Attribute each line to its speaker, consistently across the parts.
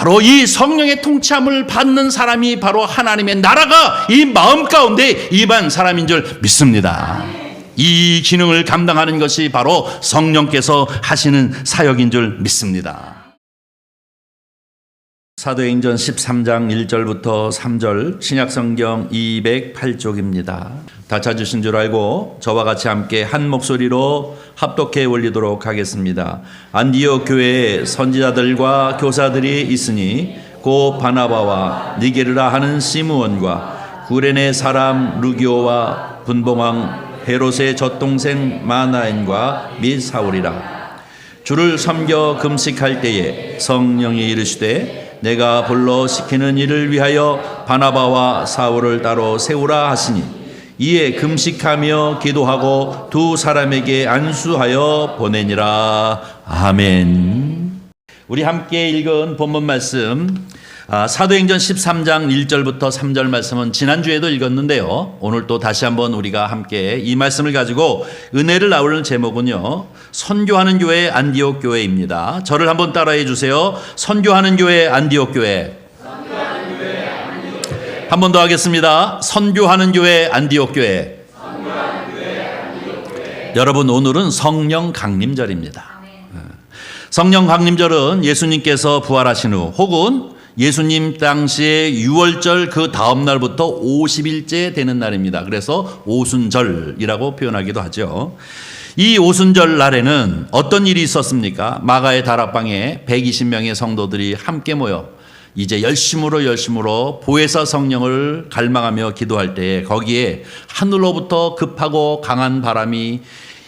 Speaker 1: 바로 이 성령의 통치함을 받는 사람이 바로 하나님의 나라가 이 마음 가운데 임한 사람인 줄 믿습니다. 이 기능을 감당하는 것이 바로 성령께서 하시는 사역인 줄 믿습니다. 사도행전 13장 1절부터 3절 신약성경 208쪽입니다. 다 찾으신 줄 알고 저와 같이 함께 한 목소리로 합독해 올리도록 하겠습니다. 안디옥 교회에 선지자들과 교사들이 있으니 곧 바나바와 니게르라 하는 시므온과 구레네 사람 루기오와 분봉왕 헤롯의 젖동생 마나엔과 및 사울이라. 주를 섬겨 금식할 때에 성령이 이르시되 내가 불러 시키는 일을 위하여 바나바와 사울을 따로 세우라 하시니 이에 금식하며 기도하고 두 사람에게 안수하여 보내니라. 아멘. 우리 함께 읽은 본문 말씀 사도행전 13장 1절부터 3절 말씀은 지난주에도 읽었는데요. 오늘 또 다시 한번 우리가 함께 이 말씀을 가지고 은혜를 나누는 제목은요, 선교하는 교회 안디옥 교회입니다. 저를 한번 따라해 주세요. 선교하는 교회 안디옥 교회. 한 번 더 하겠습니다. 선교하는 교회 안디옥 교회. 여러분, 오늘은 성령 강림절입니다. 성령 강림절은 예수님께서 부활하신 후 혹은 예수님 당시에 6월절 그 다음 날부터 50일째 되는 날입니다. 그래서 오순절이라고 표현하기도 하죠. 이 오순절 날에는 어떤 일이 있었습니까? 마가의 다락방에 120명의 성도들이 함께 모여 이제 열심으로 보혜사 성령을 갈망하며 기도할 때에 거기에 하늘로부터 급하고 강한 바람이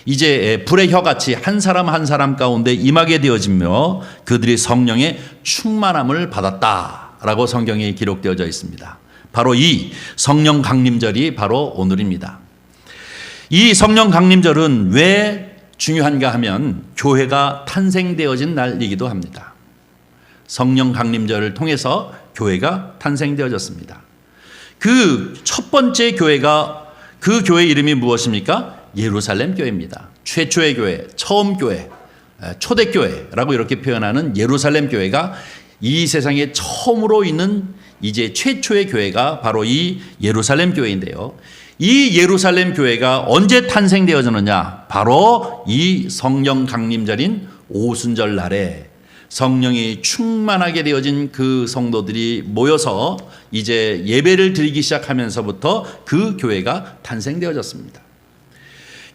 Speaker 1: 이제 불의 혀같이 한 사람 한 사람 가운데 임하게 되어지며 그들이 성령의 충만함을 받았다라고 성경에 기록되어져 있습니다. 바로 이 성령 강림절이 바로 오늘입니다. 이 성령 강림절은 왜 중요한가 하면 교회가 탄생되어진 날이기도 합니다. 성령 강림절을 통해서 교회가 탄생되어졌습니다. 그 첫 번째 교회가 그 교회 이름이 무엇입니까? 예루살렘 교회입니다. 최초의 교회, 처음 교회, 초대교회라고 이렇게 표현하는 예루살렘 교회가 이 세상에 처음으로 있는 이제 최초의 교회가 바로 이 예루살렘 교회인데요. 이 예루살렘 교회가 언제 탄생되어졌느냐? 바로 이 성령 강림절인 오순절 날에 성령이 충만하게 되어진 그 성도들이 모여서 이제 예배를 드리기 시작하면서부터 그 교회가 탄생되어졌습니다.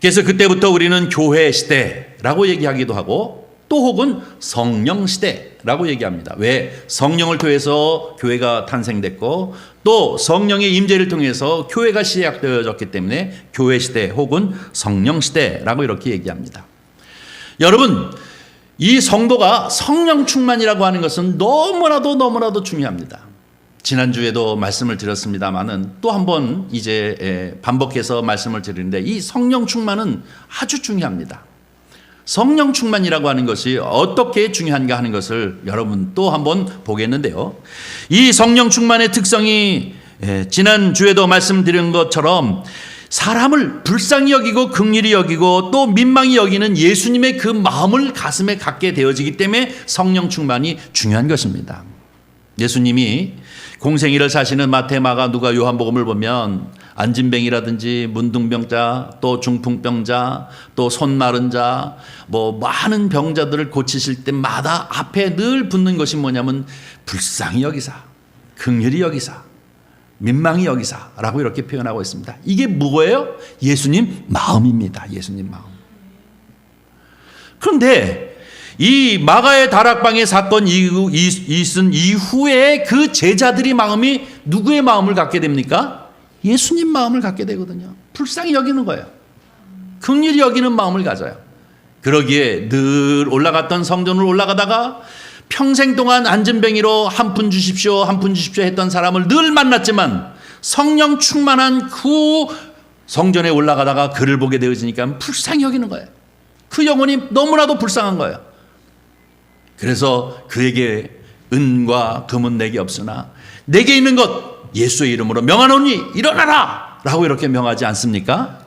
Speaker 1: 그래서 그때부터 우리는 교회 시대라고 얘기하기도 하고 또 혹은 성령 시대라고 얘기합니다. 왜? 성령을 통해서 교회가 탄생됐고 또 성령의 임재를 통해서 교회가 시작되어졌기 때문에 교회 시대 혹은 성령 시대라고 이렇게 얘기합니다. 여러분, 이 성도가 성령 충만이라고 하는 것은 너무나도 중요합니다. 지난주에도 말씀을 드렸습니다만은 또 한번 이제 반복해서 말씀을 드리는데 이 성령 충만은 아주 중요합니다. 성령 충만이라고 하는 것이 어떻게 중요한가 하는 것을 여러분 또 한번 보겠는데요. 이 성령 충만의 특성이 지난주에도 말씀드린 것처럼 사람을 불쌍히 여기고 긍휼히 여기고 또 민망히 여기는 예수님의 그 마음을 가슴에 갖게 되어지기 때문에 성령 충만이 중요한 것입니다. 예수님이 공생애를 사시는 마태, 마가, 누가, 요한복음을 보면 안진뱅이라든지 문둥병자, 또 중풍병자, 또 손 마른 자, 많은 병자들을 고치실 때마다 앞에 늘 붙는 것이 뭐냐면 불쌍히 여기사, 긍휼히 여기사, 민망히 여기사라고 이렇게 표현하고 있습니다. 이게 뭐예요? 예수님 마음입니다. 예수님 마음. 그런데 이 마가의 다락방의 사건이 있은 이후에 그 제자들이 마음이 누구의 마음을 갖게 됩니까? 예수님 마음을 갖게 되거든요. 불쌍히 여기는 거예요. 긍휼히 여기는 마음을 가져요. 그러기에 늘 올라갔던 성전을 올라가다가 평생 동안 안진뱅이로 한 푼 주십시오 했던 사람을 늘 만났지만 성령 충만한 그 성전에 올라가다가 그를 보게 되어지니까 불쌍히 여기는 거예요. 그 영혼이 너무나도 불쌍한 거예요. 그래서 그에게 은과 금은 내게 없으나 내게 있는 것 예수의 이름으로 명하노니 일어나라 라고 이렇게 명하지 않습니까?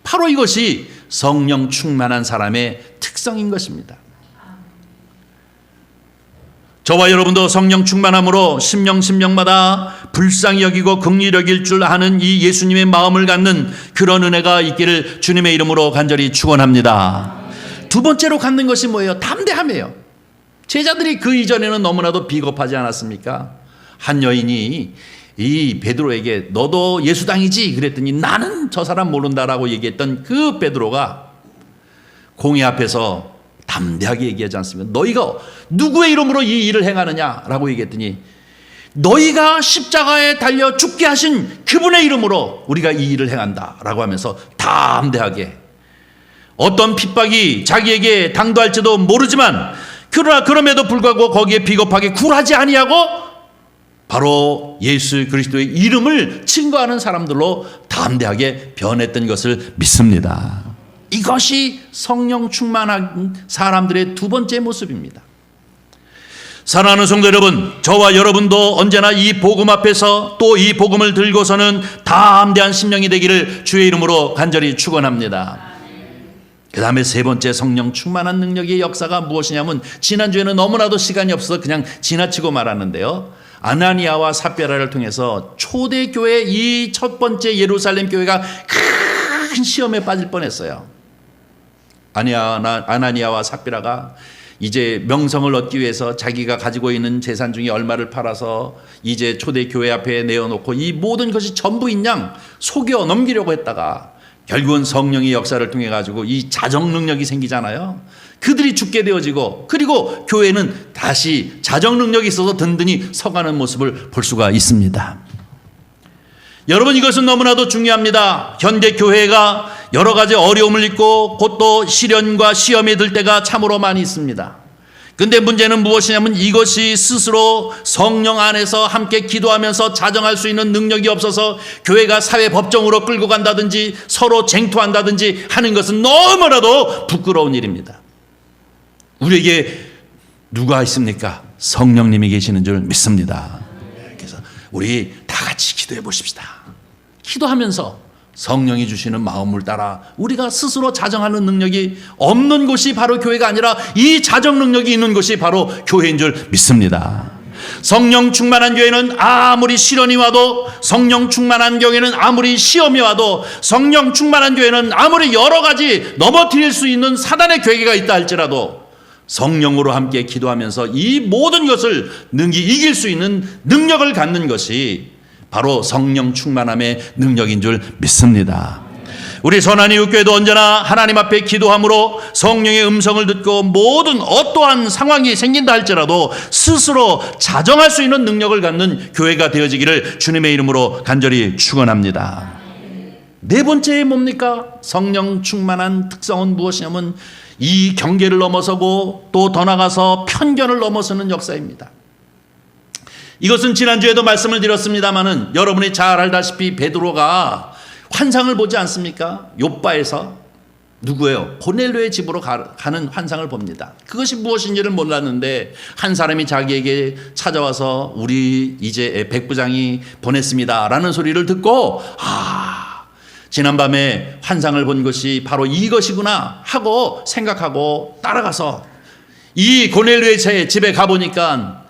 Speaker 1: 바로 이것이 성령 충만한 사람의 특성인 것입니다. 저와 여러분도 성령 충만함으로 심령마다 불쌍히 여기고 긍휼히 여길 줄 아는 이 예수님의 마음을 갖는 그런 은혜가 있기를 주님의 이름으로 간절히 축원합니다. 두 번째로 갖는 것이 뭐예요? 담대함이에요. 제자들이 그 이전에는 너무나도 비겁하지 않았습니까? 한 여인이 이 베드로에게 너도 예수당이지? 그랬더니 나는 저 사람 모른다라고 얘기했던 그 베드로가 공회 앞에서 담대하게 얘기하지 않습니까? 너희가 누구의 이름으로 이 일을 행하느냐라고 얘기했더니 너희가 십자가에 달려 죽게 하신 그분의 이름으로 우리가 이 일을 행한다라고 하면서 담대하게 어떤 핍박이 자기에게 당도할지도 모르지만 그러나 그럼에도 불구하고 거기에 비겁하게 굴하지 아니하고 바로 예수 그리스도의 이름을 증거하는 사람들로 담대하게 변했던 것을 믿습니다. 이것이 성령 충만한 사람들의 두 번째 모습입니다. 사랑하는 성도 여러분, 저와 여러분도 언제나 이 복음 앞에서 또 이 복음을 들고서는 담대한 심령이 되기를 주의 이름으로 간절히 축원합니다. 그 다음에 세 번째 성령 충만한 능력의 역사가 무엇이냐면 지난주에는 너무나도 시간이 없어서 그냥 지나치고 말았는데요. 아나니아와 삽비라를 통해서 초대교회 이 첫 번째 예루살렘 교회가 큰 시험에 빠질 뻔했어요. 아나니아와 삽비라가 이제 명성을 얻기 위해서 자기가 가지고 있는 재산 중에 얼마를 팔아서 이제 초대교회 앞에 내어놓고 이 모든 것이 전부인 양 속여 넘기려고 했다가 결국은 성령의 역사를 통해 가지고 이 자정 능력이 생기잖아요. 그들이 죽게 되어지고 그리고 교회는 다시 자정 능력이 있어서 든든히 서가는 모습을 볼 수가 있습니다. 여러분, 이것은 너무나도 중요합니다. 현대 교회가 여러 가지 어려움을 잊고 곧 또 시련과 시험에 들 때가 참으로 많이 있습니다. 근데 문제는 무엇이냐면 이것이 스스로 성령 안에서 함께 기도하면서 자정할 수 있는 능력이 없어서 교회가 사회 법정으로 끌고 간다든지 서로 쟁투한다든지 하는 것은 너무나도 부끄러운 일입니다. 우리에게 누가 있습니까? 성령님이 계시는 줄 믿습니다. 그래서 우리 다 같이 기도해 보십시다. 기도하면서 성령이 주시는 마음을 따라 우리가 스스로 자정하는 능력이 없는 곳이 바로 교회가 아니라 이 자정 능력이 있는 곳이 바로 교회인 줄 믿습니다. 성령 충만한 교회는 아무리 시련이 와도, 성령 충만한 교회는 아무리 시험이 와도, 성령 충만한 교회는 아무리 여러 가지 넘어뜨릴 수 있는 사단의 괴계가 있다 할지라도 성령으로 함께 기도하면서 이 모든 것을 이길 수 있는 능력을 갖는 것이 바로 성령 충만함의 능력인 줄 믿습니다. 우리 선한이웃교회도 언제나 하나님 앞에 기도함으로 성령의 음성을 듣고 모든 어떠한 상황이 생긴다 할지라도 스스로 자정할 수 있는 능력을 갖는 교회가 되어지기를 주님의 이름으로 간절히 축원합니다. 네 번째 뭡니까? 성령 충만한 특성은 무엇이냐면 이 경계를 넘어서고 또 더 나가서 편견을 넘어서는 역사입니다. 이것은 지난주에도 말씀을 드렸습니다마는 여러분이 잘 알다시피 베드로가 환상을 보지 않습니까? 욥바에서 누구예요? 고넬료의 집으로 가는 환상을 봅니다. 그것이 무엇인지를 몰랐는데 한 사람이 자기에게 찾아와서 우리 이제 백부장이 보냈습니다 라는 소리를 듣고 지난밤에 환상을 본 것이 바로 이것이구나 하고 생각하고 따라가서 이 고넬료의 집에 가보니까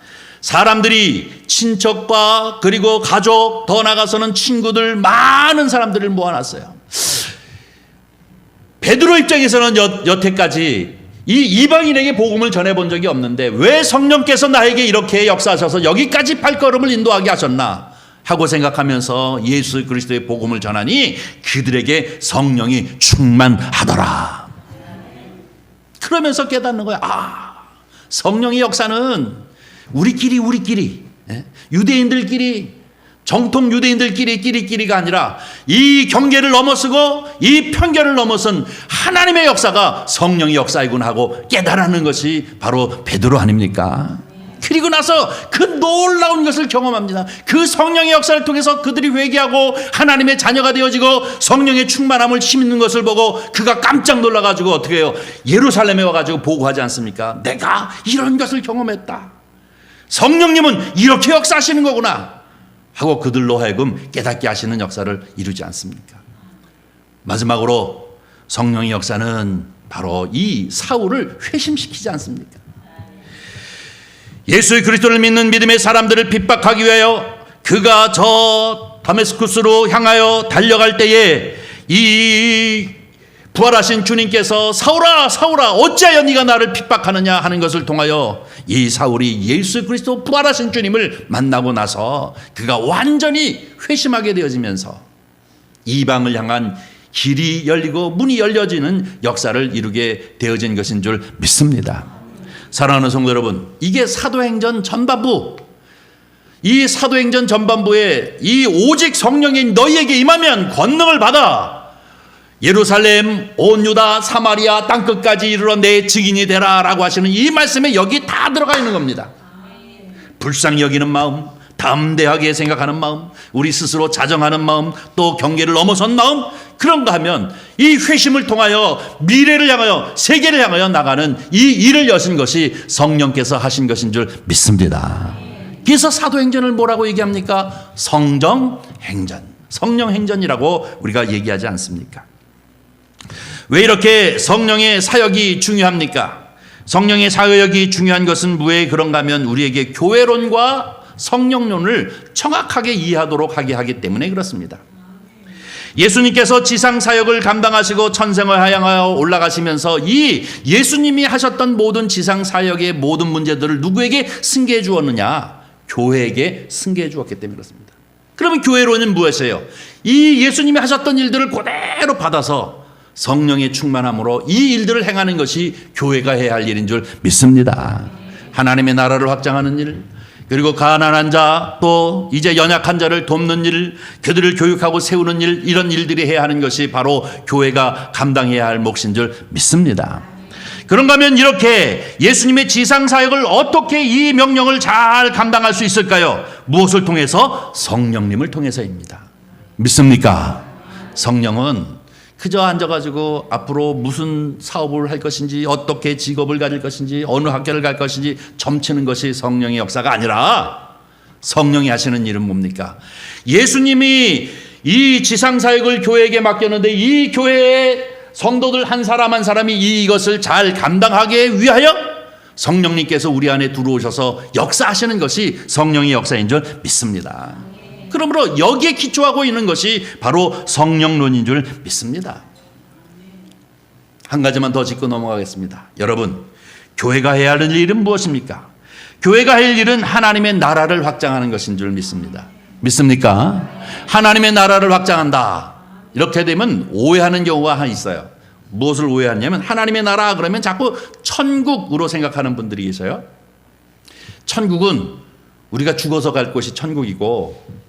Speaker 1: 사람들이 친척과 그리고 가족 더 나가서는 친구들 많은 사람들을 모아놨어요. 베드로 입장에서는 여태까지 이 이방인에게 복음을 전해본 적이 없는데 왜 성령께서 나에게 이렇게 역사하셔서 여기까지 발걸음을 인도하게 하셨나 하고 생각하면서 예수 그리스도의 복음을 전하니 그들에게 성령이 충만하더라. 그러면서 깨닫는 거야. 성령의 역사는 우리끼리 유대인들끼리 정통 유대인들끼리가 아니라 이 경계를 넘어서고 이 편견을 넘어선 하나님의 역사가 성령의 역사이군 하고 깨달았는 것이 바로 베드로 아닙니까? 그리고 나서 그 놀라운 것을 경험합니다. 그 성령의 역사를 통해서 그들이 회개하고 하나님의 자녀가 되어지고 성령의 충만함을 힘있는 것을 보고 그가 깜짝 놀라가지고 어떻게 해요? 예루살렘에 와가지고 보고하지 않습니까? 내가 이런 것을 경험했다. 성령님은 이렇게 역사하시는 거구나 하고 그들로 하여금 깨닫게 하시는 역사를 이루지 않습니까? 마지막으로 성령의 역사는 바로 이 사울을 회심시키지 않습니까? 예수 그리스도를 믿는 믿음의 사람들을 핍박하기 위하여 그가 저 다메스쿠스로 향하여 달려갈 때에 이 부활하신 주님께서 사울아 사울아 어찌하여 네가 나를 핍박하느냐 하는 것을 통하여 이 사울이 예수 그리스도 부활하신 주님을 만나고 나서 그가 완전히 회심하게 되어지면서 이방을 향한 길이 열리고 문이 열려지는 역사를 이루게 되어진 것인 줄 믿습니다. 사랑하는 성도 여러분, 이게 사도행전 전반부, 이 사도행전 전반부에 이 오직 성령이 너희에게 임하면 권능을 받아 예루살렘, 온 유다, 사마리아 땅끝까지 이르러 내 증인이 되라 라고 하시는 이 말씀에 여기 다 들어가 있는 겁니다. 불쌍히 여기는 마음, 담대하게 생각하는 마음, 우리 스스로 자정하는 마음, 또 경계를 넘어선 마음, 그런가 하면 이 회심을 통하여 미래를 향하여 세계를 향하여 나가는 이 일을 여신 것이 성령께서 하신 것인 줄 믿습니다. 그래서 사도행전을 뭐라고 얘기합니까? 성정행전, 성령행전이라고 우리가 얘기하지 않습니까? 왜 이렇게 성령의 사역이 중요합니까? 성령의 사역이 중요한 것은 왜 그런가 하면 우리에게 교회론과 성령론을 정확하게 이해하도록 하게 하기 때문에 그렇습니다. 예수님께서 지상 사역을 감당하시고 천생을 향하여 올라가시면서 이 예수님이 하셨던 모든 지상 사역의 모든 문제들을 누구에게 승계해 주었느냐? 교회에게 승계해 주었기 때문에 그렇습니다. 그러면 교회론은 무엇이에요? 이 예수님이 하셨던 일들을 그대로 받아서 성령의 충만함으로 이 일들을 행하는 것이 교회가 해야 할 일인 줄 믿습니다. 하나님의 나라를 확장하는 일, 그리고 가난한 자, 또 이제 연약한 자를 돕는 일, 그들을 교육하고 세우는 일, 이런 일들이 해야 하는 것이 바로 교회가 감당해야 할 몫인 줄 믿습니다. 그런가 하면 이렇게 예수님의 지상사역을 어떻게 이 명령을 잘 감당할 수 있을까요? 무엇을 통해서? 성령님을 통해서입니다. 믿습니까? 성령은 그저 앉아가지고 앞으로 무슨 사업을 할 것인지, 어떻게 직업을 가질 것인지, 어느 학교를 갈 것인지 점치는 것이 성령의 역사가 아니라 성령이 하시는 일은 뭡니까? 예수님이 이 지상사역을 교회에게 맡겼는데 이 교회의 성도들 한 사람 한 사람이 이것을 잘 감당하기 위하여 성령님께서 우리 안에 들어오셔서 역사하시는 것이 성령의 역사인 줄 믿습니다. 그러므로 여기에 기초하고 있는 것이 바로 성령론인 줄 믿습니다. 한 가지만 더 짚고 넘어가겠습니다. 여러분, 교회가 해야 할 일은 무엇입니까? 교회가 할 일은 하나님의 나라를 확장하는 것인 줄 믿습니다. 믿습니까? 하나님의 나라를 확장한다. 이렇게 되면 오해하는 경우가 있어요. 무엇을 오해하냐면 하나님의 나라 그러면 자꾸 천국으로 생각하는 분들이 계셔요. 천국은 우리가 죽어서 갈 곳이 천국이고,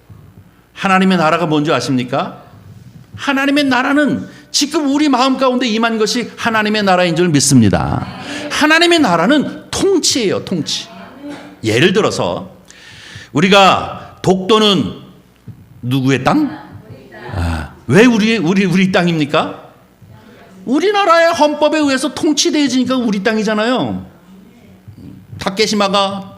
Speaker 1: 하나님의 나라가 뭔지 아십니까? 하나님의 나라는 지금 우리 마음 가운데 임한 것이 하나님의 나라인 줄 믿습니다. 하나님의 나라는 통치예요, 통치. 예를 들어서 우리가 독도는 누구의 땅? 왜 우리 땅입니까? 우리나라의 헌법에 의해서 통치되어지니까 우리 땅이잖아요. 다케시마가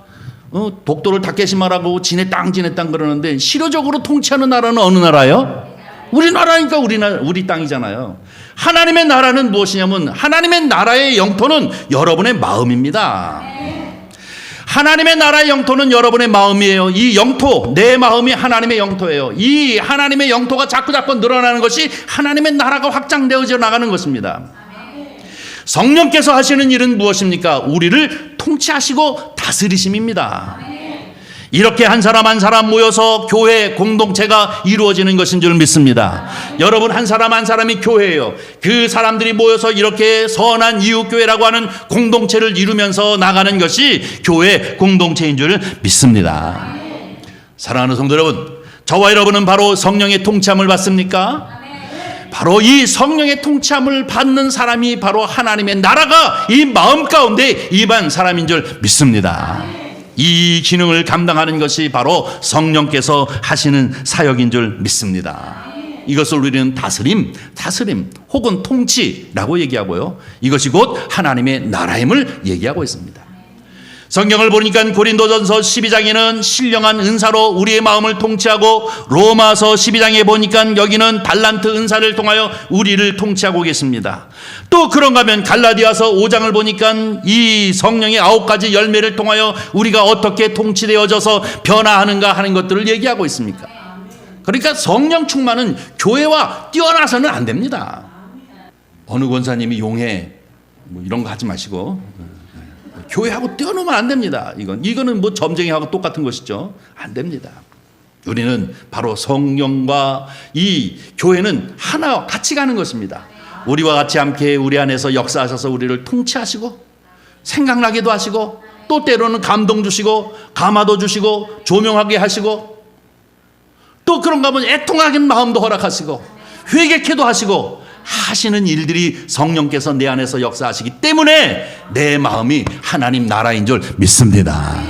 Speaker 1: 독도를 다케시마라고 지네 땅 그러는데 실효적으로 통치하는 나라는 어느 나라예요? 우리나라니까 우리 땅이잖아요. 하나님의 나라는 무엇이냐면 하나님의 나라의 영토는 여러분의 마음입니다. 하나님의 나라의 영토는 여러분의 마음이에요. 이 영토, 내 마음이 하나님의 영토예요. 이 하나님의 영토가 자꾸 늘어나는 것이 하나님의 나라가 확장되어져 나가는 것입니다. 성령께서 하시는 일은 무엇입니까? 우리를 통치하시고 다스리심입니다. 이렇게 한 사람 한 사람 모여서 교회 공동체가 이루어지는 것인 줄 믿습니다. 여러분 한 사람 한 사람이 교회예요. 그 사람들이 모여서 이렇게 선한 이웃교회라고 하는 공동체를 이루면서 나가는 것이 교회 공동체인 줄 믿습니다. 사랑하는 성도 여러분, 저와 여러분은 바로 성령의 통치함을 받습니까? 바로 이 성령의 통치함을 받는 사람이 바로 하나님의 나라가 이 마음 가운데 임한 사람인 줄 믿습니다. 이 기능을 감당하는 것이 바로 성령께서 하시는 사역인 줄 믿습니다. 이것을 우리는 다스림 혹은 통치라고 얘기하고요. 이것이 곧 하나님의 나라임을 얘기하고 있습니다. 성경을 보니까 고린도전서 12장에는 신령한 은사로 우리의 마음을 통치하고, 로마서 12장에 보니까 여기는 달란트 은사를 통하여 우리를 통치하고 계십니다. 또 그런가 하면 갈라디아서 5장을 보니까 이 성령의 9가지 열매를 통하여 우리가 어떻게 통치되어져서 변화하는가 하는 것들을 얘기하고 있습니까? 그러니까 성령 충만은 교회와 뛰어나서는 안 됩니다. 어느 권사님이 용해 뭐 이런 거 하지 마시고, 교회하고 뛰어놀면 안 됩니다. 이거는 뭐 점쟁이하고 똑같은 것이죠. 안 됩니다. 우리는 바로 성령과 이 교회는 하나 같이 가는 것입니다. 우리와 같이 함께 우리 안에서 역사하셔서 우리를 통치하시고, 생각나게도 하시고, 또 때로는 감동 주시고, 감화도 주시고, 조명하게 하시고, 또 그런가 하면 애통하는 마음도 허락하시고, 회개케도 하시고 하시는 일들이 성령께서 내 안에서 역사하시기 때문에 내 마음이 하나님 나라인 줄 믿습니다.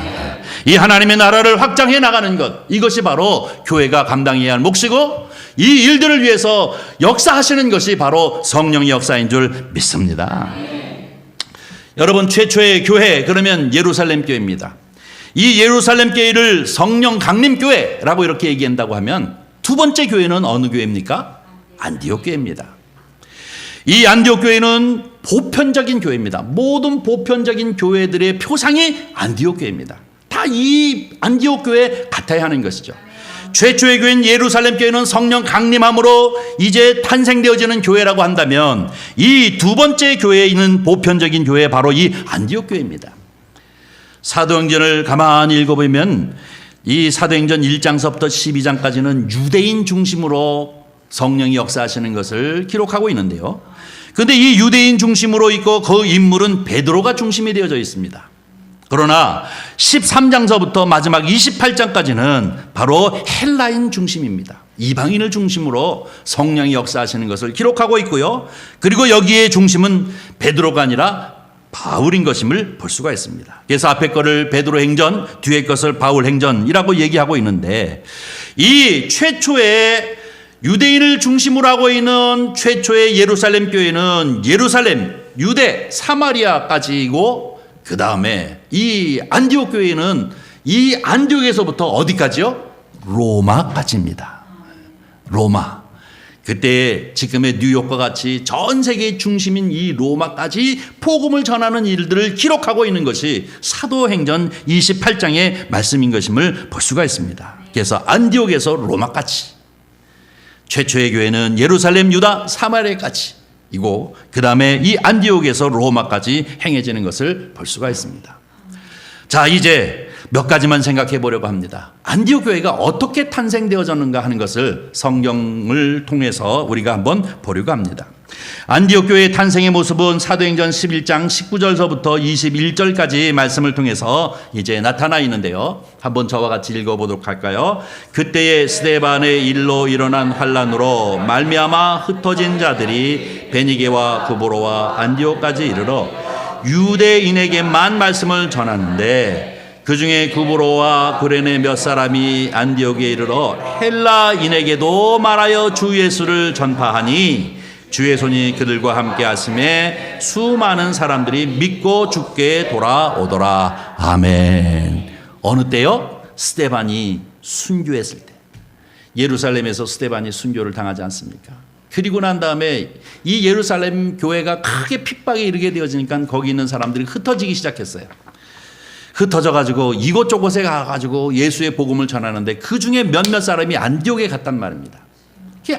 Speaker 1: 이 하나님의 나라를 확장해 나가는 것, 이것이 바로 교회가 감당해야 할 몫이고, 이 일들을 위해서 역사하시는 것이 바로 성령의 역사인 줄 믿습니다. 여러분, 최초의 교회 그러면 예루살렘 교회입니다. 이 예루살렘 교회를 성령 강림 교회라고 이렇게 얘기한다고 하면, 두 번째 교회는 어느 교회입니까? 안디옥 교회입니다. 이 안디옥 교회는 보편적인 교회입니다. 모든 보편적인 교회들의 표상이 안디옥 교회입니다. 다 이 안디옥 교회 같아야 하는 것이죠. 최초의 교회인 예루살렘 교회는 성령 강림함으로 이제 탄생되어지는 교회라고 한다면, 이 두 번째 교회에 있는 보편적인 교회 바로 이 안디옥 교회입니다. 사도행전을 가만히 읽어보면 이 사도행전 1장서부터 12장까지는 유대인 중심으로 성령이 역사하시는 것을 기록하고 있는데요. 그런데 이 유대인 중심으로 있고 그 인물은 베드로가 중심이 되어져 있습니다. 그러나 13장서부터 마지막 28장까지는 바로 헬라인 중심입니다. 이방인을 중심으로 성령이 역사하시는 것을 기록하고 있고요. 그리고 여기에 중심은 베드로가 아니라 바울인 것임을 볼 수가 있습니다. 그래서 앞에 거를 베드로 행전, 뒤에 것을 바울 행전이라고 얘기하고 있는데, 이 최초의 유대인을 중심으로 하고 있는 최초의 예루살렘 교회는 예루살렘, 유대, 사마리아까지이고, 그 다음에 이 안디옥 교회는 이 안디옥에서부터 어디까지요? 로마까지입니다. 로마. 그때 지금의 뉴욕과 같이 전 세계의 중심인 이 로마까지 복음을 전하는 일들을 기록하고 있는 것이 사도행전 28장의 말씀인 것임을 볼 수가 있습니다. 그래서 안디옥에서 로마까지, 최초의 교회는 예루살렘, 유다, 사마리아까지이고, 그 다음에 이 안디옥에서 로마까지 행해지는 것을 볼 수가 있습니다. 자, 이제 몇 가지만 생각해 보려고 합니다. 안디옥 교회가 어떻게 탄생되어졌는가 하는 것을 성경을 통해서 우리가 한번 보려고 합니다. 안디옥 교회의 탄생의 모습은 사도행전 11장 19절서부터 21절까지 말씀을 통해서 이제 나타나 있는데요. 한번 저와 같이 읽어보도록 할까요? 그때에 스데반의 일로 일어난 환란으로 말미암아 흩어진 자들이 베니게와 구브로와 안디옥까지 이르러 유대인에게만 말씀을 전하는데, 그 중에 구브로와 구레네 몇 사람이 안디옥에 이르러 헬라인에게도 말하여 주 예수를 전파하니 주의 손이 그들과 함께 하심에 수많은 사람들이 믿고 주께 돌아오더라. 아멘. 어느 때요? 스데반이 순교했을 때. 예루살렘에서 스데반이 순교를 당하지 않습니까? 그리고 난 다음에 이 예루살렘 교회가 크게 핍박에 이르게 되어지니까 거기 있는 사람들이 흩어지기 시작했어요. 흩어져가지고 이곳저곳에 가가지고 예수의 복음을 전하는데, 그 중에 몇몇 사람이 안디옥에 갔단 말입니다.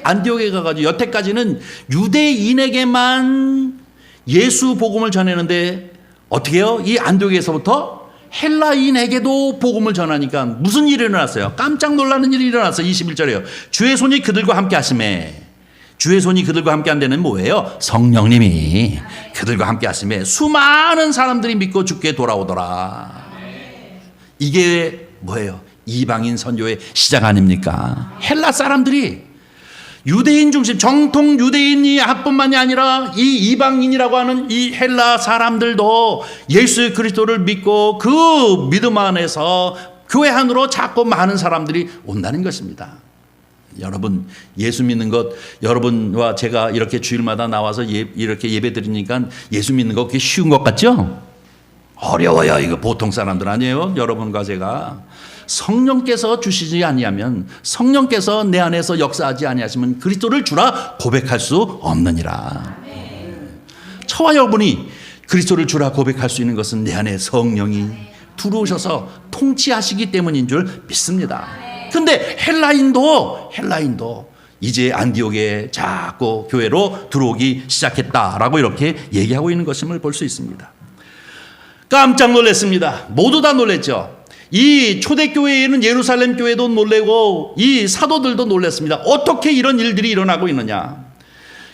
Speaker 1: 안디옥에 가가지고 여태까지는 유대인에게만 예수 복음을 전했는데, 어떻게 해요? 이 안디옥에서부터 헬라인에게도 복음을 전하니까 무슨 일이 일어났어요? 깜짝 놀라는 일이 일어났어요. 21절에요. 주의 손이 그들과 함께 하심에, 주의 손이 그들과 함께 한 데는 뭐예요? 성령님이 그들과 함께 하심에 수많은 사람들이 믿고 주께 돌아오더라. 이게 뭐예요? 이방인 선교의 시작 아닙니까? 헬라 사람들이 유대인 중심, 정통 유대인이 뿐만이 아니라 이 이방인이라고 하는 이 헬라 사람들도 예수 그리스도를 믿고 그 믿음 안에서 교회 안으로 자꾸 많은 사람들이 온다는 것입니다. 여러분, 예수 믿는 것, 여러분과 제가 이렇게 주일마다 나와서 이렇게 예배 드리니까 예수 믿는 거 그게 쉬운 것 같죠? 어려워요. 이거 보통 사람들 아니에요. 여러분과 제가. 성령께서 주시지 아니하면, 성령께서 내 안에서 역사하지 아니하시면 그리스도를 주라 고백할 수 없느니라. 저와 여러분이 그리스도를 주라 고백할 수 있는 것은 내 안에 성령이 들어오셔서 통치하시기 때문인 줄 믿습니다. 근데 헬라인도 이제 안디옥에 자꾸 교회로 들어오기 시작했다라고 이렇게 얘기하고 있는 것임을 볼 수 있습니다. 깜짝 놀랐습니다. 모두 다 놀랐죠. 이 초대교회에는 예루살렘 교회도 놀래고 이 사도들도 놀랐습니다. 어떻게 이런 일들이 일어나고 있느냐.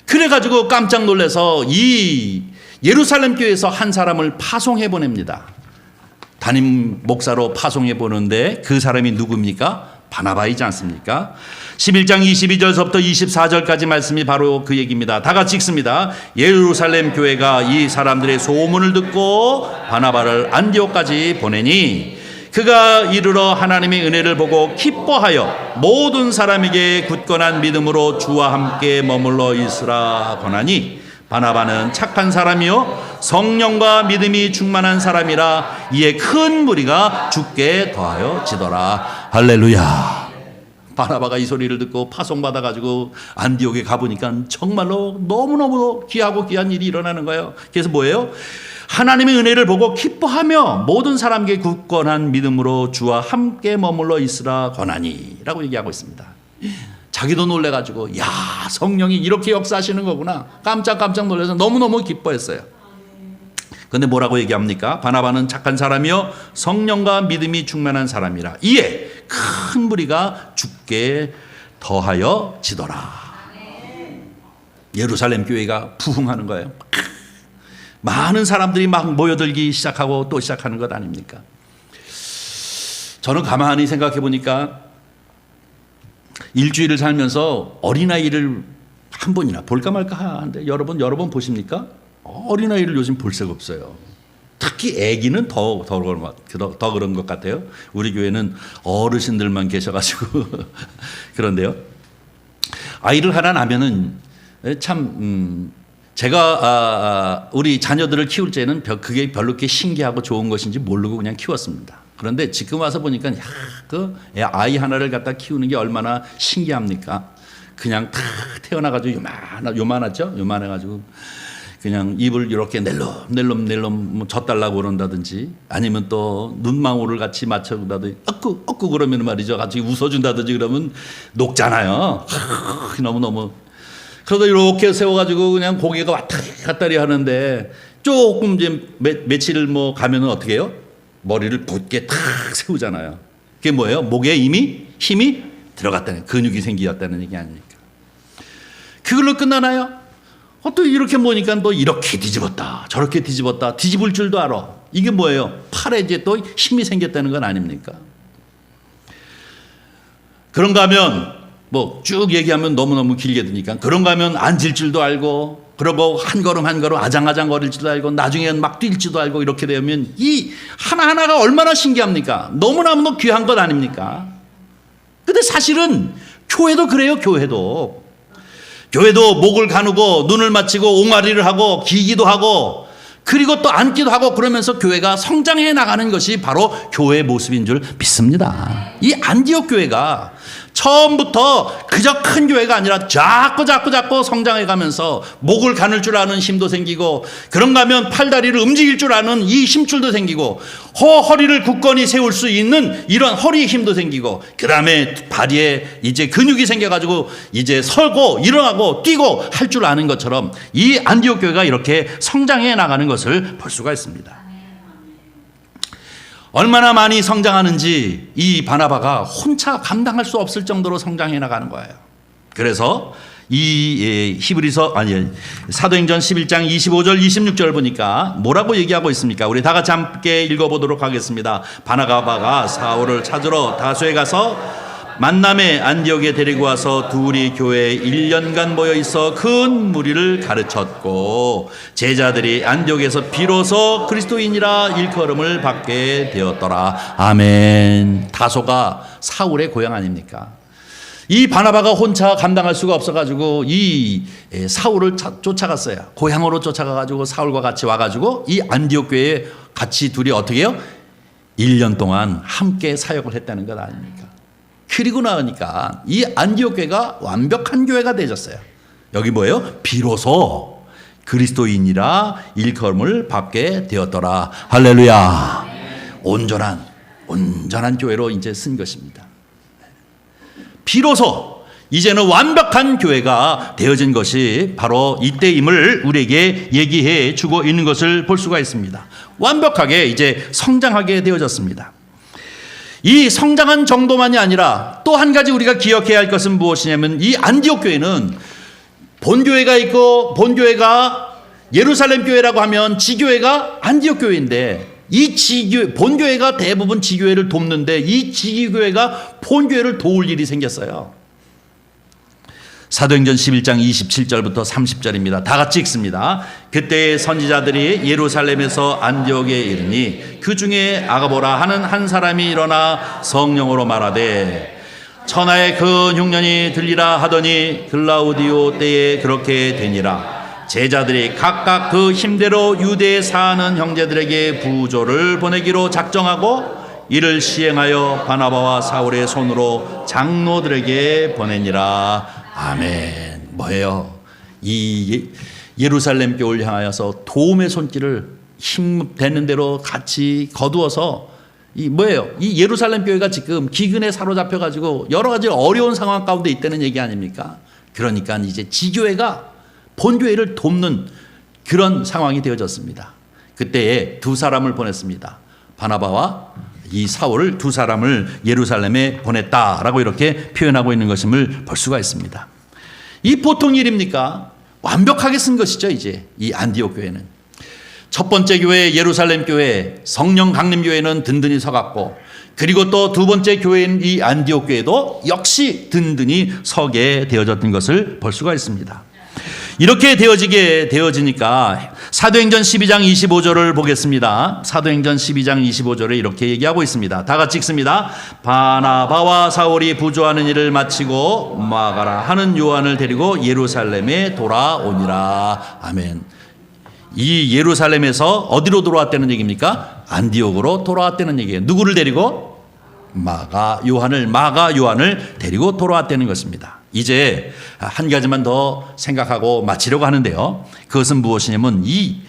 Speaker 1: 그래가지고 깜짝 놀라서 이 예루살렘 교회에서 한 사람을 파송해 보냅니다. 담임 목사로 파송해 보는데 그 사람이 누굽니까? 바나바이지 않습니까? 11장 22절서부터 24절까지 말씀이 바로 그 얘기입니다. 다 같이 읽습니다. 예루살렘 교회가 이 사람들의 소문을 듣고 바나바를 안디옥까지 보내니 그가 이르러 하나님의 은혜를 보고 기뻐하여 모든 사람에게 굳건한 믿음으로 주와 함께 머물러 있으라 권하니 바나바는 착한 사람이요 성령과 믿음이 충만한 사람이라 이에 큰 무리가 죽게 더하여 지더라. 할렐루야. 바나바가 이 소리를 듣고 파송받아가지고 안디옥에 가보니까 정말로 너무너무 귀하고 귀한 일이 일어나는 거예요. 그래서 뭐예요? 하나님의 은혜를 보고 기뻐하며 모든 사람에게 굳건한 믿음으로 주와 함께 머물러 있으라 권하니 라고 얘기하고 있습니다. 자기도 놀래가지고 야, 성령이 이렇게 역사하시는 거구나. 깜짝 놀라서 너무너무 기뻐했어요. 그런데 뭐라고 얘기합니까? 바나바는 착한 사람이요 성령과 믿음이 충만한 사람이라 이에 큰 무리가 죽게 더하여 지더라. 예루살렘 교회가 부흥하는 거예요. 많은 사람들이 막 모여들기 시작하고 또 시작하는 것 아닙니까? 저는 가만히 생각해 보니까 일주일을 살면서 어린아이를 한 번이나 볼까 말까 하는데 여러분 보십니까? 어린아이를 요즘 볼 새가 없어요. 특히 아기는 더 그런 것 같아요. 우리 교회는 어르신들만 계셔가지고 그런데요. 아이를 하나 낳으면은 참 제가 우리 자녀들을 키울 때는 그게 별로 그렇게 신기하고 좋은 것인지 모르고 그냥 키웠습니다. 그런데 지금 와서 보니까 그 아이 하나를 갖다 키우는 게 얼마나 신기합니까? 그냥 탁 태어나가지고 요만하죠? 요만해가지고 그냥 입을 이렇게 낼름 젖달라고 그런다든지 아니면 또 눈망울을 같이 맞춰준다든지 어꾸 그러면 말이죠. 같이 웃어준다든지 그러면 녹잖아요. 너무너무. 그러다 이렇게 세워가지고 그냥 고개가 왔다 갔다리 하는데 조금 이제 며칠 가면은 어떻게 해요? 머리를 곧게 탁 세우잖아요. 그게 뭐예요? 목에 이미 힘이 들어갔다는, 근육이 생겼다는 얘기 아닙니까? 그걸로 끝나나요? 또 이렇게 보니까 또 이렇게 뒤집었다, 저렇게 뒤집었다, 뒤집을 줄도 알아. 이게 뭐예요? 팔에 이제 또 힘이 생겼다는 건 아닙니까? 그런가 하면 쭉 얘기하면 너무너무 길게 드니까 그런가 하면 앉을 줄도 알고 그러고 한 걸음 아장아장 거릴 줄도 알고 나중에는 막 뛸 줄도 알고 이렇게 되면 이 하나하나가 얼마나 신기합니까? 너무나도 귀한 것 아닙니까? 근데 사실은 교회도 그래요. 교회도 목을 가누고 눈을 맞추고 옹알이를 하고 기기도 하고 그리고 또 앉기도 하고 그러면서 교회가 성장해 나가는 것이 바로 교회의 모습인 줄 믿습니다. 이 안디옥 교회가 처음부터 그저 큰 교회가 아니라 자꾸 성장해 가면서 목을 가눌 줄 아는 힘도 생기고 그런가 하면 팔다리를 움직일 줄 아는 이 힘줄도 생기고 허리를 굳건히 세울 수 있는 이런 허리의 힘도 생기고 그 다음에 다리에 이제 근육이 생겨가지고 이제 서고 일어나고 뛰고 할 줄 아는 것처럼 이 안디옥 교회가 이렇게 성장해 나가는 것을 볼 수가 있습니다. 얼마나 많이 성장하는지 이 바나바가 혼자 감당할 수 없을 정도로 성장해 나가는 거예요. 그래서 이 사도행전 11장 25절 26절 보니까 뭐라고 얘기하고 있습니까? 우리 다 같이 함께 읽어보도록 하겠습니다. 바나바가 사울을 찾으러 다소에 가서 만남에 안디옥에 데리고 와서 둘이 교회에 1년간 모여 있어 큰 무리를 가르쳤고 제자들이 안디옥에서 비로소 그리스도인이라 일컬음을 받게 되었더라. 아멘. 다소가 사울의 고향 아닙니까? 이 바나바가 혼자 감당할 수가 없어가지고 이 사울을 쫓아갔어요. 고향으로 쫓아가가지고 사울과 같이 와가지고 이 안디옥 교회에 같이 둘이 어떻게 해요? 1년 동안 함께 사역을 했다는 것 아닙니까? 그리고 나니까 이 안디옥 교회가 완벽한 교회가 되졌어요. 여기 뭐예요? 비로소 그리스도인이라 일컬음을 받게 되었더라. 할렐루야. 온전한 교회로 이제 쓴 것입니다. 비로소 이제는 완벽한 교회가 되어진 것이 바로 이때임을 우리에게 얘기해 주고 있는 것을 볼 수가 있습니다. 완벽하게 이제 성장하게 되어졌습니다. 이 성장한 정도만이 아니라 또 한 가지 우리가 기억해야 할 것은 무엇이냐면 이 안디옥 교회는 본교회가 있고 본교회가 예루살렘 교회라고 하면 지교회가 안디옥 교회인데 이 지교회, 본교회가 대부분 지교회를 돕는데 이 지교회가 본교회를 도울 일이 생겼어요. 사도행전 11장 27절부터 30절입니다. 다 같이 읽습니다. 그때 선지자들이 예루살렘에서 안디옥에 이르니 그 중에 아가보라 하는 한 사람이 일어나 성령으로 말하되 천하의 큰 흉년이 들리라 하더니 글라우디오 때에 그렇게 되니라. 제자들이 각각 그 힘대로 유대에 사는 형제들에게 부조를 보내기로 작정하고 이를 시행하여 바나바와 사울의 손으로 장로들에게 보내니라. 아멘. 뭐예요? 이 예루살렘 교회를 향하여서 도움의 손길을 힘 되는 대로 같이 거두어서 이 뭐예요? 이 예루살렘 교회가 지금 기근에 사로잡혀 가지고 여러 가지 어려운 상황 가운데 있다는 얘기 아닙니까? 그러니까 이제 지교회가 본교회를 돕는 그런 상황이 되어졌습니다. 그때에 두 사람을 보냈습니다. 바나바와 이 사울 두 사람을 예루살렘에 보냈다라고 이렇게 표현하고 있는 것임을 볼 수가 있습니다. 이 보통 일입니까? 완벽하게 쓴 것이죠. 이제 이 안디옥 교회는 첫 번째 교회 예루살렘 교회 성령 강림 교회는 든든히 서갔고 그리고 또 두 번째 교회인 이 안디옥 교회도 역시 든든히 서게 되어졌던 것을 볼 수가 있습니다. 이렇게 되어지니까 사도행전 12장 25절을 보겠습니다. 사도행전 12장 25절에 이렇게 얘기하고 있습니다. 다 같이 읽습니다. 바나바와 사울이 부조하는 일을 마치고 마가라 하는 요한을 데리고 예루살렘에 돌아오니라. 아멘. 이 예루살렘에서 어디로 돌아왔다는 얘기입니까? 안디옥으로 돌아왔다는 얘기예요. 누구를 데리고? 마가 요한을 데리고 돌아왔다는 것입니다. 이제 한 가지만 더 생각하고 마치려고 하는데요. 그것은 무엇이냐면 이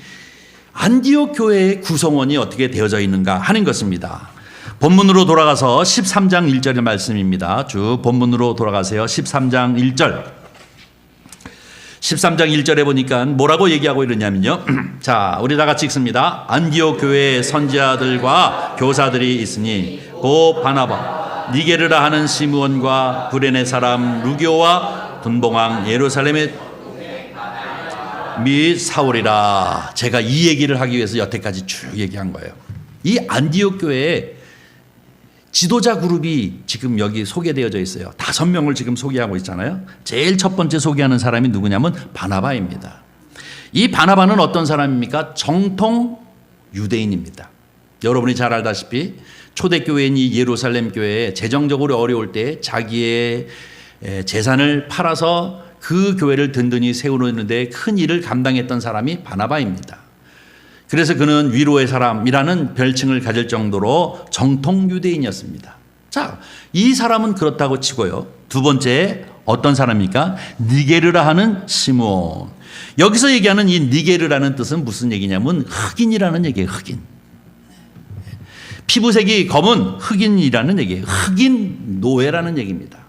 Speaker 1: 안디옥 교회의 구성원이 어떻게 되어져 있는가 하는 것입니다. 본문으로 돌아가서 13장 1절의 말씀입니다. 쭉 본문으로 돌아가세요. 13장 1절. 13장 1절에 보니까 뭐라고 얘기하고 있느냐면요. 자, 우리 다 같이 읽습니다. 안디옥 교회의 선지자들과 교사들이 있으니 고 바나바 니게르라 하는 시므온과 구레네 사람 루교와 분봉왕 예루살렘의 및 사울이라. 제가 이 얘기를 하기 위해서 여태까지 쭉 얘기한 거예요. 이 안디옥 교회에 지도자 그룹이 지금 여기 소개되어져 있어요. 5명을 지금 소개하고 있잖아요. 제일 첫 번째 소개하는 사람이 누구냐면 바나바입니다. 이 바나바는 어떤 사람입니까? 정통 유대인입니다. 여러분이 잘 알다시피 초대교회인 이 예루살렘 교회에 재정적으로 어려울 때 자기의 재산을 팔아서 그 교회를 든든히 세우는 데 큰 일을 감당했던 사람이 바나바입니다. 그래서 그는 위로의 사람이라는 별칭을 가질 정도로 정통 유대인이었습니다. 자, 이 사람은 그렇다고 치고요. 두 번째 어떤 사람입니까? 니게르라 하는 시므온. 여기서 얘기하는 이 니게르라는 뜻은 무슨 얘기냐면 흑인이라는 얘기예요. 흑인. 피부색이 검은 흑인이라는 얘기예요. 흑인 노예라는 얘기입니다.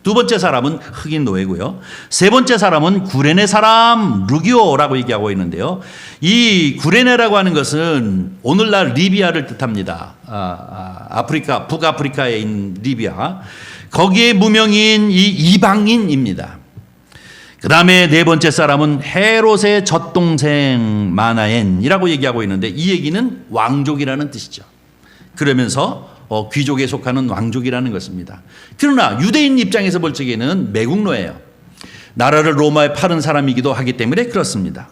Speaker 1: 두 번째 사람은 흑인 노예고요. 세 번째 사람은 구레네 사람 루기오라고 얘기하고 있는데요. 이 구레네라고 하는 것은 오늘날 리비아를 뜻합니다. 아프리카, 북아프리카에 있는 리비아. 거기에 무명인 이 이방인입니다. 그 다음에 네 번째 사람은 헤롯의 젖동생 마나엔이라고 얘기하고 있는데 이 얘기는 왕족이라는 뜻이죠. 그러면서 귀족에 속하는 왕족이라는 것입니다. 그러나 유대인 입장에서 볼 적에는 매국노예요. 나라를 로마에 팔은 사람이기도 하기 때문에 그렇습니다.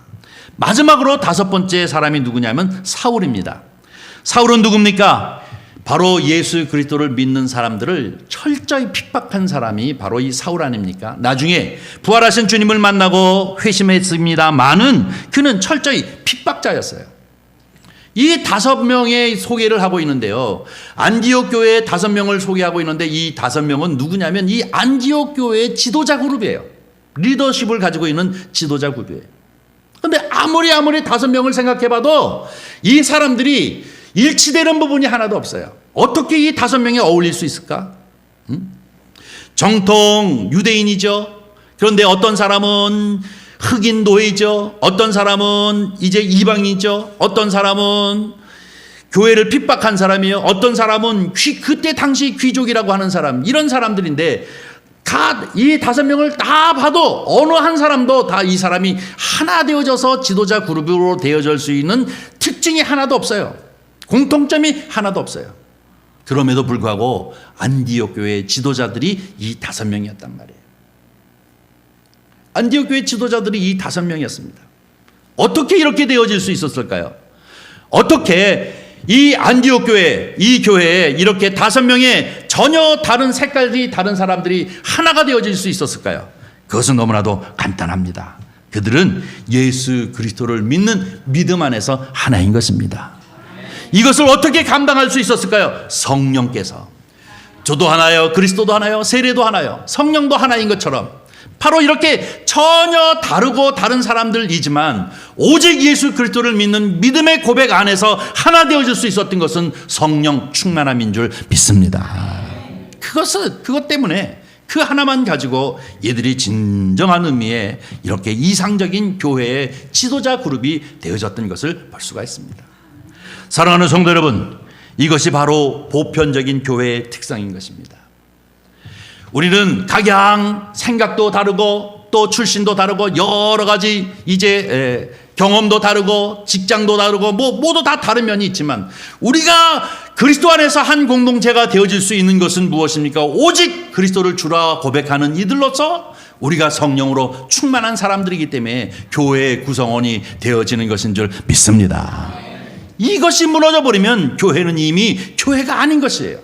Speaker 1: 마지막으로 다섯 번째 사람이 누구냐면 사울입니다. 사울은 누굽니까? 바로 예수 그리스도를 믿는 사람들을 철저히 핍박한 사람이 바로 이 사울 아닙니까? 나중에 부활하신 주님을 만나고 회심했습니다만은 그는 철저히 핍박자였어요. 이 5명의 소개를 하고 있는데요. 안디옥 교회의 5명을 소개하고 있는데 이 5명은 누구냐면 이 안디옥 교회의 지도자 그룹이에요. 리더십을 가지고 있는 지도자 그룹이에요. 그런데 아무리 5명을 생각해봐도 이 사람들이 일치되는 부분이 하나도 없어요. 어떻게 이 5명이 어울릴 수 있을까? 정통 유대인이죠. 그런데 어떤 사람은 흑인 노예죠. 어떤 사람은 이제 이방이죠. 어떤 사람은 교회를 핍박한 사람이에요. 어떤 사람은 그때 당시 귀족이라고 하는 사람, 이런 사람들인데 이 5명을 다 봐도 어느 한 사람도 다 이 사람이 하나 되어져서 지도자 그룹으로 되어질 수 있는 특징이 하나도 없어요. 공통점이 하나도 없어요. 그럼에도 불구하고 안디옥 교회의 지도자들이 이 5명이었단 말이에요. 안디옥 교회 지도자들이 이 5명이었습니다. 어떻게 이렇게 되어질 수 있었을까요? 어떻게 이 안디옥 교회, 이 교회에 이렇게 5명의 전혀 다른 색깔이 다른 사람들이 하나가 되어질 수 있었을까요? 그것은 너무나도 간단합니다. 그들은 예수 그리스도를 믿는 믿음 안에서 하나인 것입니다. 이것을 어떻게 감당할 수 있었을까요? 성령께서. 저도 하나요, 그리스도도 하나요, 세례도 하나요, 성령도 하나인 것처럼 바로 이렇게 전혀 다르고 다른 사람들이지만 오직 예수 그리스도를 믿는 믿음의 고백 안에서 하나 되어질 수 있었던 것은 성령 충만함인 줄 믿습니다. 그것 때문에 그 하나만 가지고 얘들이 진정한 의미의 이렇게 이상적인 교회의 지도자 그룹이 되어졌던 것을 볼 수가 있습니다. 사랑하는 성도 여러분, 이것이 바로 보편적인 교회의 특성인 것입니다. 우리는 각양 생각도 다르고 또 출신도 다르고 여러 가지 이제 경험도 다르고 직장도 다르고 모두 다 다른 면이 있지만 우리가 그리스도 안에서 한 공동체가 되어질 수 있는 것은 무엇입니까? 오직 그리스도를 주라 고백하는 이들로서 우리가 성령으로 충만한 사람들이기 때문에 교회의 구성원이 되어지는 것인 줄 믿습니다. 이것이 무너져 버리면 교회는 이미 교회가 아닌 것이에요.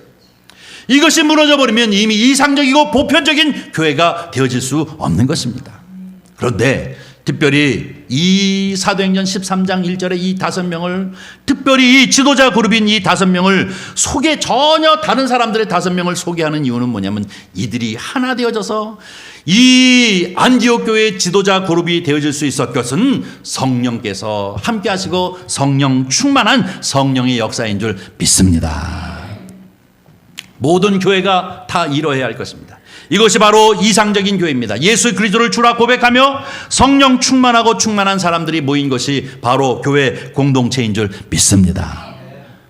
Speaker 1: 이것이 무너져 버리면 이미 이상적이고 보편적인 교회가 되어질 수 없는 것입니다. 그런데 특별히 이 사도행전 13장 1절에 이 5명을, 특별히 이 지도자 그룹인 이 5명을 전혀 다른 사람들의 5명을 소개하는 이유는 뭐냐면 이들이 하나 되어져서 이 안디옥 교회의 지도자 그룹이 되어질 수 있었던 것은 성령께서 함께 하시고 성령 충만한 성령의 역사인 줄 믿습니다. 모든 교회가 다 이뤄야 할 것입니다. 이것이 바로 이상적인 교회입니다. 예수 그리스도를 주라 고백하며 성령 충만하고 충만한 사람들이 모인 것이 바로 교회 공동체인 줄 믿습니다.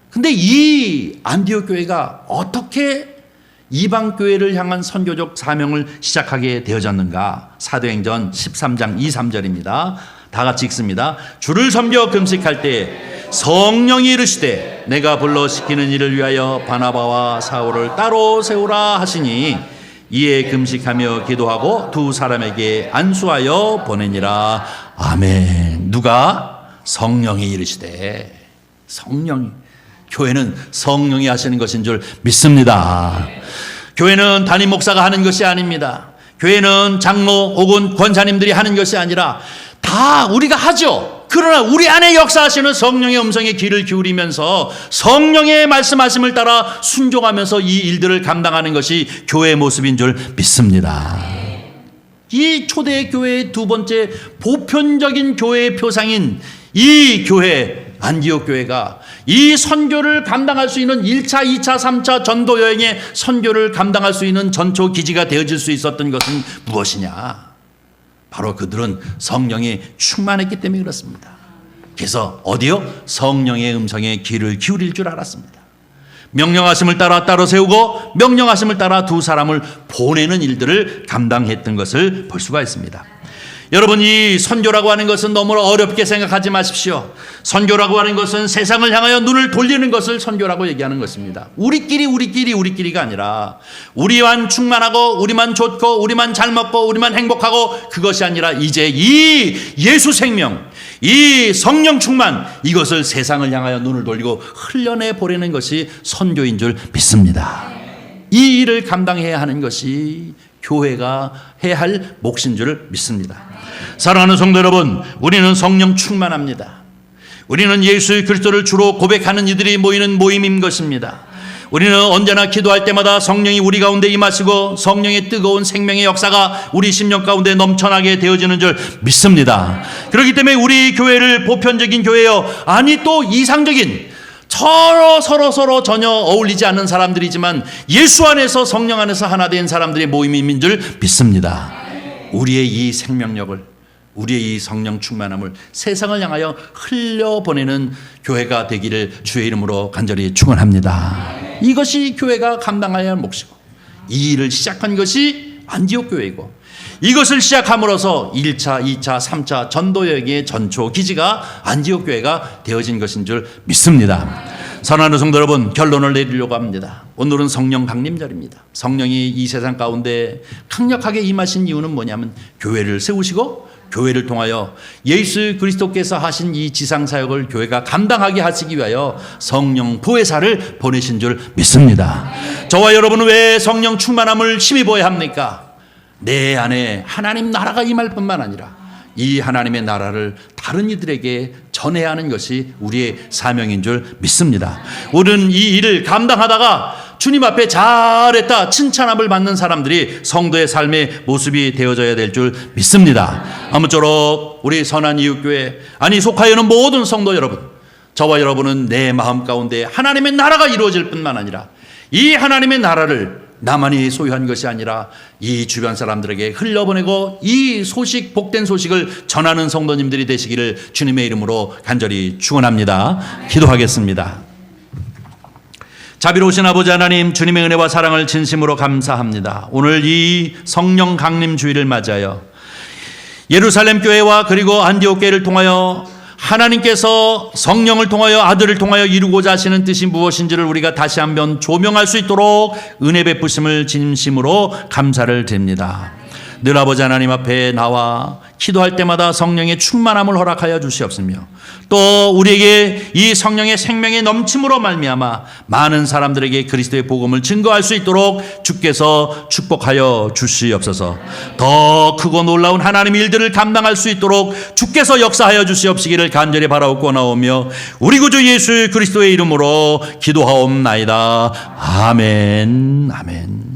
Speaker 1: 근데 이 안디옥 교회가 어떻게 이방 교회를 향한 선교적 사명을 시작하게 되어졌는가? 사도행전 13장 2, 3절입니다. 다 같이 읽습니다. 주를 섬겨 금식할 때 성령이 이르시되 내가 불러 시키는 일을 위하여 바나바와 사울을 따로 세우라 하시니 이에 금식하며 기도하고 두 사람에게 안수하여 보내니라. 아멘. 누가? 성령이 이르시되. 성령이. 교회는 성령이 하시는 것인 줄 믿습니다. 교회는 담임 목사가 하는 것이 아닙니다. 교회는 장로 혹은 권사님들이 하는 것이 아니라 다 우리가 하죠. 그러나 우리 안에 역사하시는 성령의 음성에 귀를 기울이면서 성령의 말씀하심을 따라 순종하면서 이 일들을 감당하는 것이 교회의 모습인 줄 믿습니다. 이 초대 교회의 두 번째 보편적인 교회의 표상인 이 교회, 안디옥 교회가 이 선교를 감당할 수 있는 1차, 2차, 3차 전도 여행의 선교를 감당할 수 있는 전초 기지가 되어질 수 있었던 것은 무엇이냐? 바로 그들은 성령이 충만했기 때문에 그렇습니다. 그래서 어디요? 성령의 음성에 귀를 기울일 줄 알았습니다. 명령하심을 따라 따로 세우고 명령하심을 따라 두 사람을 보내는 일들을 감당했던 것을 볼 수가 있습니다. 여러분, 이 선교라고 하는 것은 너무 어렵게 생각하지 마십시오. 선교라고 하는 것은 세상을 향하여 눈을 돌리는 것을 선교라고 얘기하는 것입니다. 우리끼리가 아니라 우리만 충만하고 우리만 좋고 우리만 잘 먹고 우리만 행복하고 그것이 아니라 이제 이 예수 생명, 이 성령 충만, 이것을 세상을 향하여 눈을 돌리고 흘려내 보내는 것이 선교인 줄 믿습니다. 이 일을 감당해야 하는 것이 교회가 해야 할 몫인 줄 믿습니다. 사랑하는 성도 여러분, 우리는 성령 충만합니다. 우리는 예수 그리스도를 주로 고백하는 이들이 모이는 모임인 것입니다. 우리는 언제나 기도할 때마다 성령이 우리 가운데 임하시고 성령의 뜨거운 생명의 역사가 우리 심령 가운데 넘쳐나게 되어지는 줄 믿습니다. 그렇기 때문에 우리 교회를 보편적인 교회요, 아니 또 이상적인 서로 전혀 어울리지 않는 사람들이지만 예수 안에서 성령 안에서 하나 된 사람들의 모임인 줄 믿습니다. 우리의 이 생명력을, 우리의 이 성령 충만함을 세상을 향하여 흘려보내는 교회가 되기를 주의 이름으로 간절히 축원합니다. 이것이 교회가 감당해야 할 몫이고, 이 일을 시작한 것이 안디옥 교회이고, 이것을 시작함으로써 1차, 2차, 3차 전도여행의 전초 기지가 안디옥 교회가 되어진 것인 줄 믿습니다. 사랑하는 성도 여러분, 결론을 내리려고 합니다. 오늘은 성령 강림절입니다. 성령이 이 세상 가운데 강력하게 임하신 이유는 뭐냐면 교회를 세우시고 교회를 통하여 예수 그리스도께서 하신 이 지상사역을 교회가 감당하게 하시기 위하여 성령 부회사를 보내신 줄 믿습니다. 저와 여러분은 왜 성령 충만함을 힘입어야 합니까? 내 안에 하나님 나라가 임할 뿐만 아니라 이 하나님의 나라를 다른 이들에게 전해야 하는 것이 우리의 사명인 줄 믿습니다. 우리는 이 일을 감당하다가 주님 앞에 잘했다 칭찬함을 받는 사람들이 성도의 삶의 모습이 되어져야 될 줄 믿습니다. 아무쪼록 우리 선한 이웃교회, 아니 속하여는 모든 성도 여러분, 저와 여러분은 내 마음 가운데 하나님의 나라가 이루어질 뿐만 아니라 이 하나님의 나라를 나만이 소유한 것이 아니라 이 주변 사람들에게 흘려보내고 이 소식, 복된 소식을 전하는 성도님들이 되시기를 주님의 이름으로 간절히 축원합니다. 기도하겠습니다. 자비로우신 아버지 하나님, 주님의 은혜와 사랑을 진심으로 감사합니다. 오늘 이 성령 강림 주일을 맞아요. 예루살렘 교회와 그리고 안디옥 교회를 통하여 하나님께서 성령을 통하여 아들을 통하여 이루고자 하시는 뜻이 무엇인지를 우리가 다시 한번 조명할 수 있도록 은혜 베푸심을 진심으로 감사를 드립니다. 늘 아버지 하나님 앞에 나와 기도할 때마다 성령의 충만함을 허락하여 주시옵으며 또 우리에게 이 성령의 생명의 넘침으로 말미암아 많은 사람들에게 그리스도의 복음을 증거할 수 있도록 주께서 축복하여 주시옵소서. 더 크고 놀라운 하나님의 일들을 감당할 수 있도록 주께서 역사하여 주시옵시기를 간절히 바라옵고 나오며 우리 구주 예수 그리스도의 이름으로 기도하옵나이다. 아멘. 아멘.